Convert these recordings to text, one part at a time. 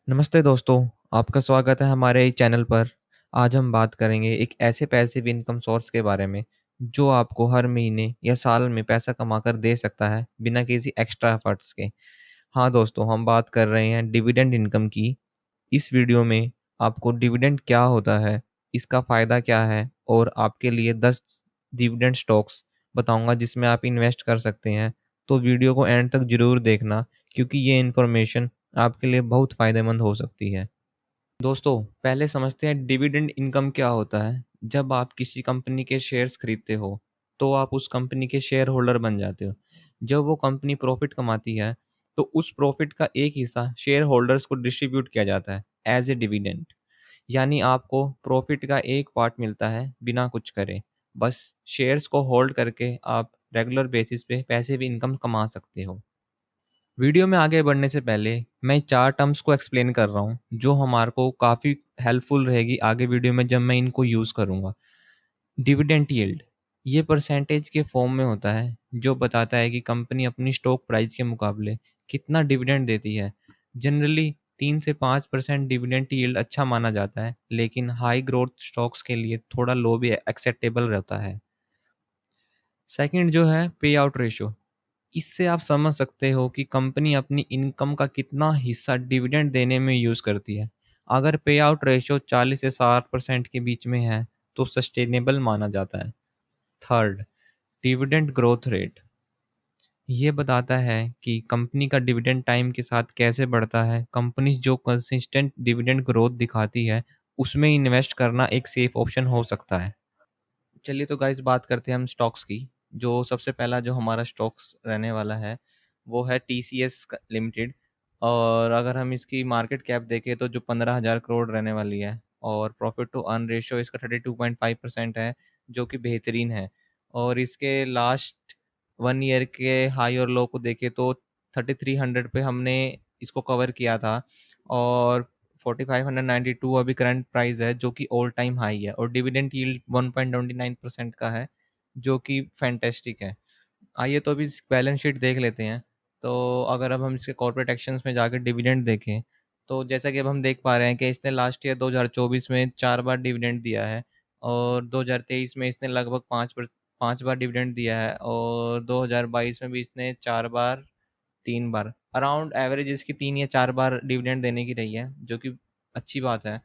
नमस्ते दोस्तों, आपका स्वागत है हमारे चैनल पर। आज हम बात करेंगे एक ऐसे पैसिव इनकम सोर्स के बारे में, जो आपको हर महीने या साल में पैसा कमाकर दे सकता है, बिना किसी एक्स्ट्रा एफर्ट्स के। हाँ दोस्तों, हम बात कर रहे हैं डिविडेंड इनकम की। इस वीडियो में आपको डिविडेंड क्या होता है, इसका फ़ायदा क्या है और आपके लिए 10 डिविडेंड स्टॉक्स बताऊँगा जिसमें आप इन्वेस्ट कर सकते हैं। तो वीडियो को एंड तक ज़रूर देखना, क्योंकि ये इन्फॉर्मेशन आपके लिए बहुत फ़ायदेमंद हो सकती है। दोस्तों, पहले समझते हैं डिविडेंड इनकम क्या होता है। जब आप किसी कंपनी के शेयर्स खरीदते हो, तो आप उस कंपनी के शेयर होल्डर बन जाते हो। जब वो कंपनी प्रॉफिट कमाती है, तो उस प्रॉफिट का एक हिस्सा शेयर होल्डर्स को डिस्ट्रीब्यूट किया जाता है एज ए डिविडेंड। यानी आपको प्रॉफिट का एक पार्ट मिलता है बिना कुछ करे। बस शेयर्स को होल्ड करके आप रेगुलर बेसिस पे पैसे भी इनकम कमा सकते हो। वीडियो में आगे बढ़ने से पहले मैं 4 टर्म्स को एक्सप्लेन कर रहा हूँ, जो हमारे को काफ़ी हेल्पफुल रहेगी आगे वीडियो में जब मैं इनको यूज़ करूँगा। डिविडेंड यील्ड, ये परसेंटेज के फॉर्म में होता है, जो बताता है कि कंपनी अपनी स्टॉक प्राइस के मुकाबले कितना डिविडेंड देती है। जनरली 3 से 5% डिविडेंड यील्ड अच्छा माना जाता है, लेकिन हाई ग्रोथ स्टॉक्स के लिए थोड़ा लो भी एक्सेप्टेबल रहता है। सेकंड जो है पे आउट रेशो, इससे आप समझ सकते हो कि कंपनी अपनी इनकम का कितना हिस्सा डिविडेंड देने में यूज़ करती है। अगर पे आउट रेशो 40 से 60% के बीच में है, तो सस्टेनेबल माना जाता है। थर्ड, डिविडेंड ग्रोथ रेट, ये बताता है कि कंपनी का डिविडेंड टाइम के साथ कैसे बढ़ता है। कंपनी जो कंसिस्टेंट डिविडेंड ग्रोथ दिखाती है, उसमें इन्वेस्ट करना एक सेफ ऑप्शन हो सकता है। चलिए तो गाइस, बात करते हैं हम स्टॉक्स की। जो सबसे पहला जो हमारा स्टॉक्स रहने वाला है, वो है टीसीएस लिमिटेड। और अगर हम इसकी मार्केट कैप देखें, तो जो 15,000 करोड़ रहने वाली है, और प्रॉफिट टू अर्न रेशियो इसका 32.5% है, जो कि बेहतरीन है। और इसके लास्ट 1 ईयर के हाई और लो को देखें तो 3300 पे हमने इसको कवर किया था, और 4592 अभी करंट प्राइस है, जो कि ऑल टाइम हाई है। और डिविडेंड यील्ड 1.29% का है, जो कि फैंटेस्टिक है। आइए तो अभी इस बैलेंस शीट देख लेते हैं। तो अगर अब हम इसके कॉर्पोरेट एक्शंस में जाकर डिविडेंड देखें, तो जैसा कि अब हम देख पा रहे हैं कि इसने लास्ट ईयर 2024 में 4 बार डिविडेंड दिया है, और 2023 में इसने लगभग 5 बार डिविडेंड दिया है, और 2022 में भी इसने 4 बार, 3 बार, अराउंड एवरेज इसकी 3 या 4 बार डिविडेंड देने की रही है, जो कि अच्छी बात है।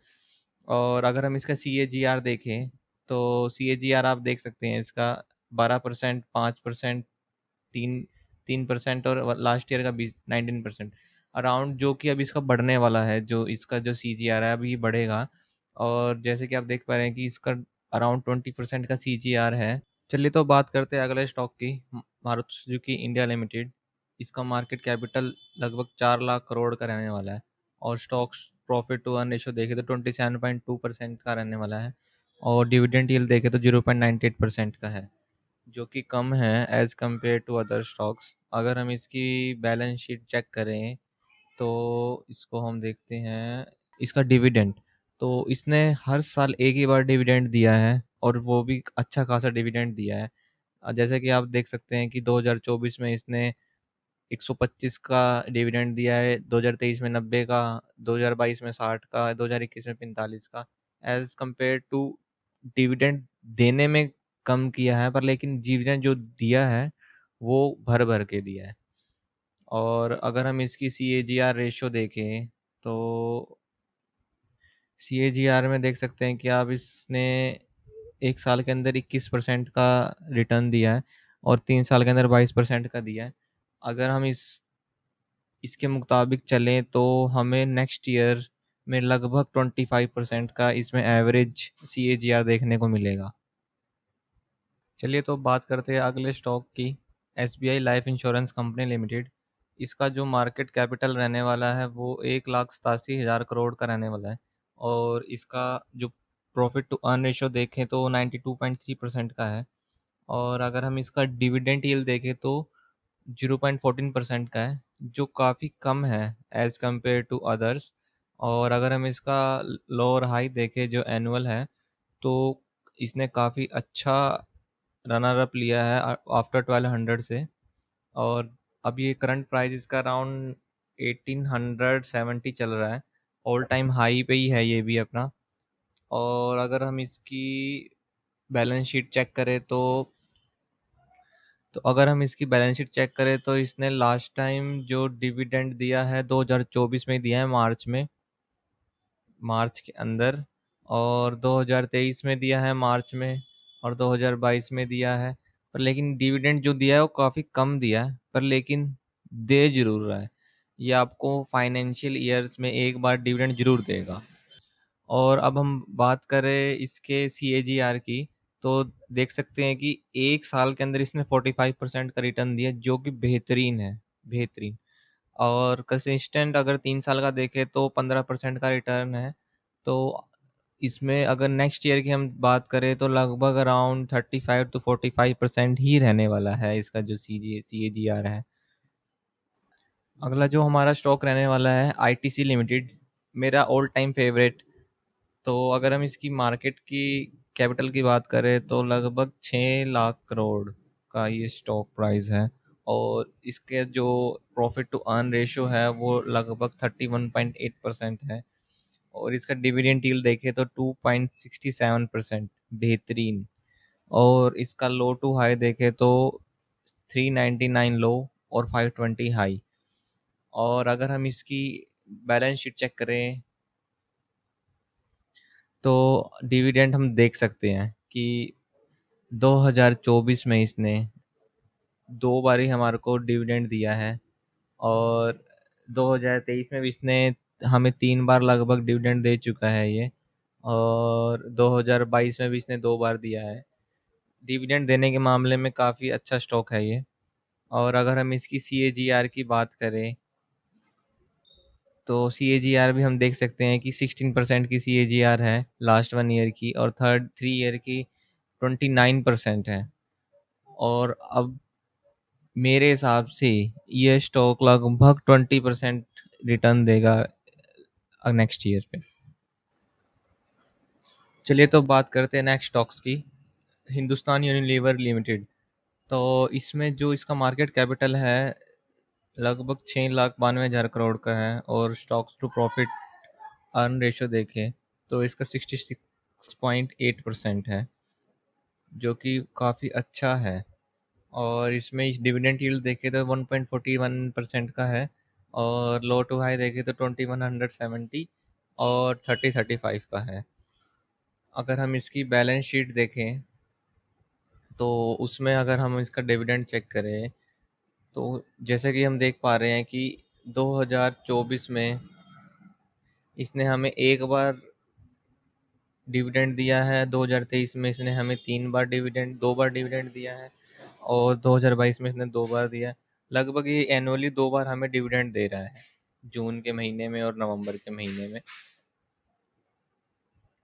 और अगर हम इसका सी ए जी आर देखें, तो सी ए जी आर आप देख सकते हैं इसका 12%, 5%, 3% और लास्ट ईयर का 19% अराउंड, जो कि अब इसका बढ़ने वाला है। जो इसका जो सी जी आर है, अभी बढ़ेगा। और जैसे कि आप देख पा रहे हैं कि इसका अराउंड 20% का सी जी आर है। चलिए तो बात करते हैं अगले स्टॉक की, मारुति सुजुकी इंडिया लिमिटेड। इसका मार्केट कैपिटल लगभग 4 लाख करोड़ का रहने वाला है, और stocks profit to earn ratio देखे तो 27.2% का रहने वाला है, और डिविडेंड यील्ड देखे तो 0.98% का है, जो कि कम है as compare to other stocks. अगर हम इसकी बैलेंस शीट चेक करें, तो इसको हम देखते हैं इसका डिविडेंड। तो इसने हर साल एक ही बार डिविडेंड दिया है, और वो भी अच्छा खासा डिविडेंड दिया है। जैसे कि आप देख सकते हैं कि 2024 में इसने 125 का डिविडेंड दिया है, 2023 में 90 का, 2022 में 60 का, 2021 में 45 का। एज कंपेयर टू डिविडेंड देने में कम किया है, पर लेकिन डिविडेंड जो दिया है, वो भर भर के दिया है। और अगर हम इसकी सी ए जी आर रेशियो देखें, तो सी ए जी आर में देख सकते हैं कि आप इसने 1 साल के अंदर 21% का रिटर्न दिया है, और 3 साल के अंदर 22% का दिया है। अगर हम इसके मुताबिक चलें, तो हमें नेक्स्ट ईयर में लगभग 25% का इसमें average C A ji are देखने को मिलेगा। चलिए तो बात करते हैं अगले स्टॉक की, S B I life insurance company limited. इसका जो मार्केट कैपिटल रहने वाला है, वो 1,87,000 करोड़ का रहने वाला है, और इसका जो प्रॉफिट टू अर्न रेशो देखें तो 92.3% का है। और अगर हम इसका डिविडेंड यील्ड देखें, तो 0.14% का है, जो काफ़ी कम है एज़ कम्पेयर टू अदर्स। और अगर हम इसका लो और हाई देखें जो एनुअल है, तो इसने काफ़ी अच्छा रनर अप लिया है आफ्टर 1200 से। और अब ये करंट प्राइस इसका अराउंड 1870 चल रहा है, ऑल टाइम हाई पे ही है ये भी अपना। और अगर हम इसकी बैलेंस शीट चेक करें तो अगर हम इसकी बैलेंस शीट चेक करें तो इसने लास्ट टाइम जो डिविडेंड दिया है 2024 में दिया है, मार्च के अंदर, और 2023 में दिया है मार्च में, और 2022 में दिया है। पर लेकिन डिविडेंड जो दिया है वो काफ़ी कम दिया है, पर लेकिन दे जरूर रहा है। ये आपको फाइनेंशियल ईयर्स में एक बार डिविडेंड जरूर देगा। और अब हम बात करें इसके CAGR की, तो देख सकते हैं कि एक साल के अंदर इसने 45% का रिटर्न दिया, जो कि बेहतरीन है, बेहतरीन। और कंसिस्टेंट अगर 3 साल का देखें तो 15% का रिटर्न है। तो इसमें अगर नेक्स्ट ईयर की हम बात करें तो लगभग अराउंड 35 to 45% ही रहने वाला है इसका जो CAGR है। अगला जो हमारा स्टॉक रहने वाला है ITC लिमिटेड, मेरा ऑल टाइम फेवरेट। तो अगर हम इसकी मार्केट की कैपिटल की बात करें तो लगभग 6 लाख करोड़ का ये स्टॉक प्राइस है। और इसके जो प्रॉफिट टू अर्न रेशियो है वो लगभग 31.8% है। और इसका डिविडेंड यील्ड देखें तो 2.67%, बेहतरीन। और इसका लो टू हाई देखें तो 399 लो और 520 हाई। और अगर हम इसकी बैलेंस शीट चेक करें तो डिविडेंड हम देख सकते हैं कि 2024 में इसने 2 बार ही हमारे को डिविडेंड दिया है। और 2023 में भी इसने हमें 3 बार लगभग डिविडेंड दे चुका है ये। और 2022 में भी इसने 2 बार दिया है। डिविडेंड देने के मामले में काफ़ी अच्छा स्टॉक है ये। और अगर हम इसकी CAGR की बात करें तो CAGR भी हम देख सकते हैं कि 16% की CAGR है लास्ट 1 ईयर की, और थर्ड 3 ईयर की 29% है। और अब मेरे हिसाब से ये स्टॉक लगभग 20% रिटर्न देगा नेक्स्ट ईयर पे। चलिए तो बात करते हैं नेक्स्ट स्टॉक्स की। हिंदुस्तान यूनिलीवर लिमिटेड, तो इसमें जो इसका मार्केट कैपिटल है लगभग 6,92,000 करोड़ का है। और stocks to profit earn ratio देखें तो इसका 66.8% है, जो कि काफ़ी अच्छा है। और इसमें इस डिविडेंड यील्ड देखें तो 1.41% का है। और लो टू हाई देखें तो 2170 और 3035 का है। अगर हम इसकी बैलेंस शीट देखें तो उसमें अगर हम इसका डिविडेंड चेक करें तो जैसे कि हम देख पा रहे हैं कि 2024 में इसने हमें एक बार डिविडेंड दिया है, 2023 में इसने हमें 2 बार डिविडेंड दिया है, और 2022 में इसने 2 बार दिया है। लगभग ये एनुअली 2 बार हमें डिविडेंड दे रहा है, जून के महीने में और नवंबर के महीने में।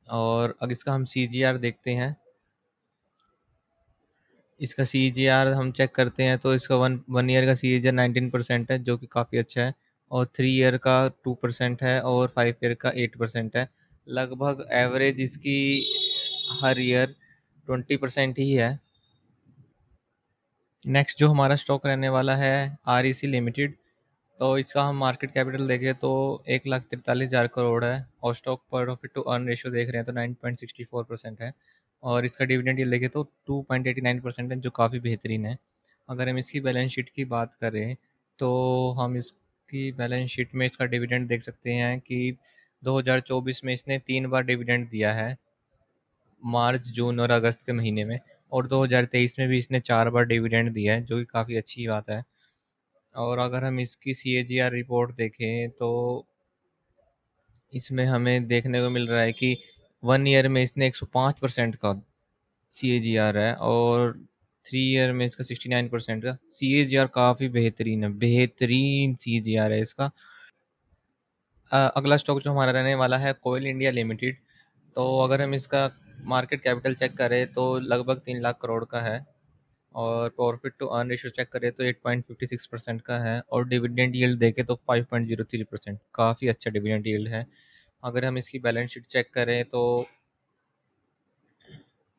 और अब इसका हम CAGR देखते हैं। इसका CAGR हम चेक करते हैं तो इसका वन वन ईयर का CAGR 19% है, जो कि काफ़ी अच्छा है। और 3 ईयर का 2% है, और 5 ईयर का 8% है। लगभग एवरेज इसकी हर ईयर 20% ही है। नेक्स्ट जो हमारा स्टॉक रहने वाला है REC लिमिटेड, तो इसका हम मार्केट कैपिटल देखें तो 1,43,000 करोड़ है। और stock profit to earn ratio देख रहे हैं तो 9.64% है। और इसका डिविडेंड यील्ड देखें तो 2.89% है, जो काफ़ी बेहतरीन है। अगर हम इसकी बैलेंस शीट की बात करें तो हम इसकी बैलेंस शीट में इसका डिविडेंड देख सकते हैं कि 2024 में इसने 3 बार डिविडेंड दिया है, मार्च, जून और अगस्त के महीने में। और 2023 में भी इसने 4 बार डिविडेंड दिया है, जो कि काफ़ी अच्छी बात है। और अगर हम इसकी CAGR रिपोर्ट देखें तो इसमें हमें देखने को मिल रहा है कि 1 ईयर में इसने 105% का CAGR है, और 3 ईयर में इसका 69% का CAGR। काफ़ी बेहतरीन है, बेहतरीन CAGR है इसका। अगला स्टॉक जो हमारा रहने वाला है कोयल इंडिया लिमिटेड, तो अगर हम इसका मार्केट कैपिटल चेक करें तो लगभग 3 लाख करोड़ का है। और profit to earn ratio check करें तो 8.56% का है। और डिविडेंड यील्ड देखें तो 5.03%, काफ़ी अच्छा डिविडेंड यील्ड है। अगर हम इसकी बैलेंस शीट चेक करें तो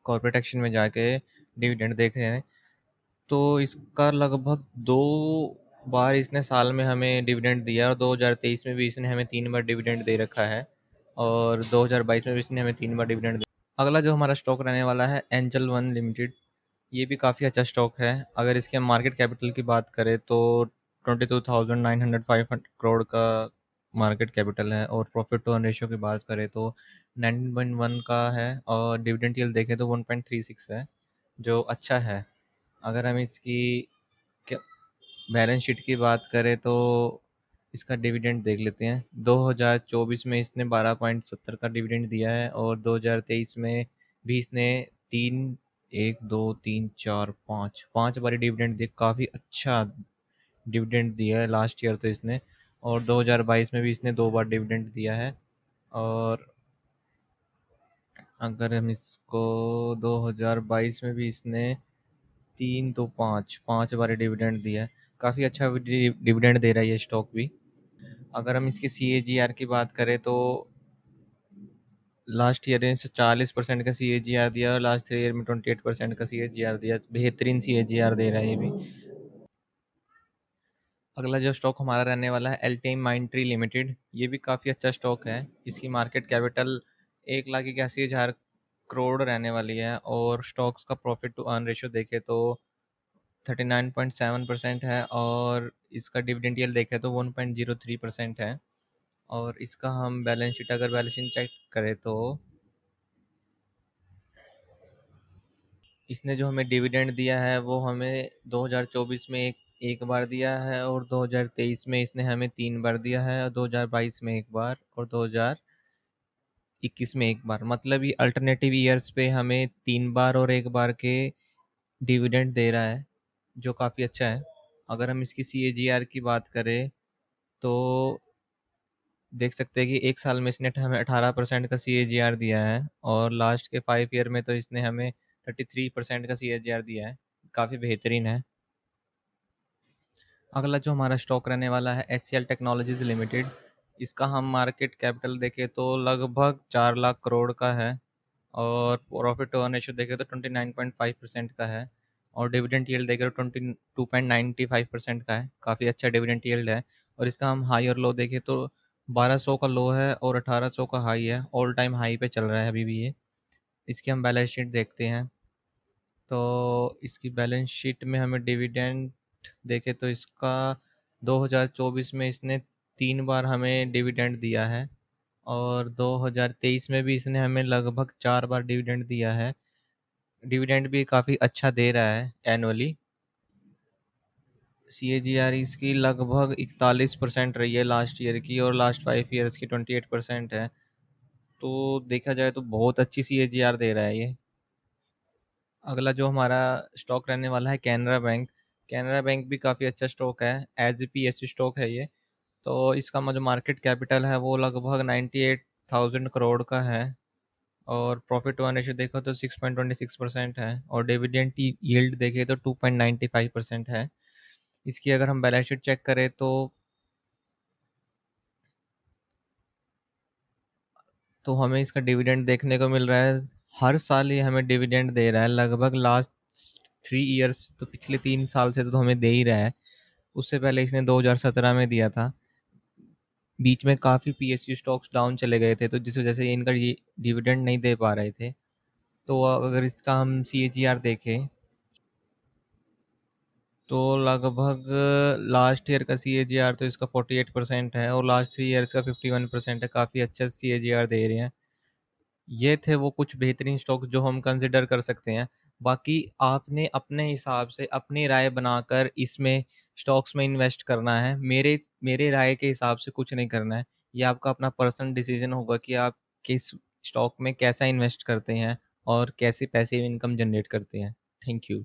कॉर्पोरेट एक्शन में जाके डिविडेंड देख रहे हैं तो इसका लगभग बार इसने साल में हमें डिविडेंड दिया और 2023 में भी इसने हमें 3 बार डिविडेंड दे रखा है और 2022 में भी इसने हमें 3 बार डिविडेंड दिया। अगला जो हमारा स्टॉक रहने वाला है एंजल वन लिमिटेड। ये भी काफ़ी अच्छा स्टॉक है। अगर इसके हम मार्केट कैपिटल की बात करें तो 22,905 करोड़ का मार्केट कैपिटल है और प्रॉफिट टू अर्न रेशियो की बात करें तो 19.1 का है और डिविडेंड यील्ड देखें तो 1.36 है, जो अच्छा है। अगर हम इसकी बैलेंस शीट की बात करें तो इसका डिविडेंड देख लेते हैं। 2024 में इसने 12.70 का डिविडेंड दिया है और 2023 में भी इसने तीन एक दो तीन चार पाँच पाँच बारी डिविडेंड दिया। काफ़ी अच्छा डिविडेंड दिया है लास्ट ईयर तो इसने। और 2022 में भी इसने 2 बार डिविडेंड दिया है। और अगर हम इसको 2022 में भी इसने 3 तो 5 बारी डिविडेंड दिया है। काफ़ी अच्छा डिविडेंड दे रहा है ये स्टॉक भी। अगर हम इसकी सी ए जी आर की बात करें तो लास्ट ईयर ने 40% का सी ए जी आर दिया और लास्ट 3 ईयर में 28% का सी ए जी आर दिया। बेहतरीन सी ए जी आर दे रहा है ये भी। अगला जो स्टॉक हमारा रहने वाला है L T mind tree limited. ये भी काफ़ी अच्छा स्टॉक है। इसकी मार्केट कैपिटल 1,81,000 करोड़ रहने वाली है और स्टॉक्स का प्रॉफिट टू अर्न रेशियो देखे तो 39.7% है और इसका डिविडेंड यील्ड देखे तो 1.03% है। और इसका हम बैलेंस शीट अगर बैलेंस शीट चेक करें तो इसने जो हमें डिविडेंड दिया है वो हमें 2024 में एक बार दिया है और 2023 में इसने हमें 3 बार दिया है और 2022 में एक बार और 2021 में एक बार। मतलब ये अल्टरनेटिव ईयर्स पे हमें 3 बार और एक बार के डिविडेंड दे रहा है, जो काफ़ी अच्छा है। अगर हम इसकी सी ए जी आर की बात करें तो देख सकते हैं कि एक साल में इसने हमें 18% का सी ए जी आर दिया है और लास्ट के 5 ईयर में तो इसने हमें 33% का सी ए जी आर दिया है। काफ़ी बेहतरीन है। अगला जो हमारा स्टॉक रहने वाला है H C L technologies limited. इसका हम मार्केट कैपिटल देखें तो लगभग 4 लाख करोड़ का है और प्रॉफिट टू अर्न रेशियो देखें तो 29.5% का है और डिविडेंड यील्ड देखें तो 22.95% का है। काफ़ी अच्छा डिविडेंड यील्ड है। और इसका हम हाई और लो देखें तो 1200 का लो है और 1800 का हाई है। ऑल टाइम हाई पे चल रहा है अभी भी ये। इसकी हम बैलेंस शीट देखते हैं तो इसकी बैलेंस शीट में हमें डिविडेंड देखें तो इसका 2024 में इसने 3 बार हमें डिविडेंड दिया है और 2023 में भी इसने हमें लगभग 4 बार डिविडेंड दिया है। डिविडेंड भी काफ़ी अच्छा दे रहा है annually. C A ji are इसकी लगभग 41% रही है लास्ट ईयर की और लास्ट 5 ईयर्स की 28% है। तो देखा जाए तो बहुत अच्छी सी ए जी आर दे रहा है ये। अगला जो हमारा स्टॉक रहने वाला है कैनरा बैंक। कैनरा बैंक भी काफ़ी अच्छा स्टॉक है। एज पी एस स्टॉक है ये। तो इसका जो मार्केट कैपिटल है वो लगभग 98,000 करोड़ का है और प्रॉफिट टू अर्न रेशियो देखो तो 6.26% है और डिविडेंड यील्ड देखे तो 2.95% है। इसकी अगर हम बैलेंस शीट चेक करें तो हमें इसका डिविडेंड देखने को मिल रहा है। हर साल ये हमें डिविडेंड दे रहा है लगभग लास्ट 3 ईयर्स तो पिछले 3 साल से तो हमें दे ही रहा है। उससे पहले इसने 2017 में दिया था। बीच में काफ़ी P S U stocks down चले गए थे तो जिस वजह से इनका ये डिविडेंड नहीं दे पा रहे थे। तो अगर इसका हम सी ए जी आर देखें तो लगभग लास्ट ईयर का सी ए जी आर तो इसका 48% है और लास्ट 3 ईयर्स का 51% है। काफ़ी अच्छा सी ए जी आर दे रहे हैं। ये थे वो कुछ बेहतरीन स्टॉक जो हम कंसिडर कर सकते हैं। बाकी आपने अपने हिसाब से अपनी राय बनाकर इसमें स्टॉक्स में इन्वेस्ट करना है। मेरे मेरे राय के हिसाब से कुछ नहीं करना है। ये आपका अपना पर्सनल डिसीजन होगा कि आप किस स्टॉक में कैसा इन्वेस्ट करते हैं और कैसे पैसे इनकम जनरेट करते हैं। Thank you.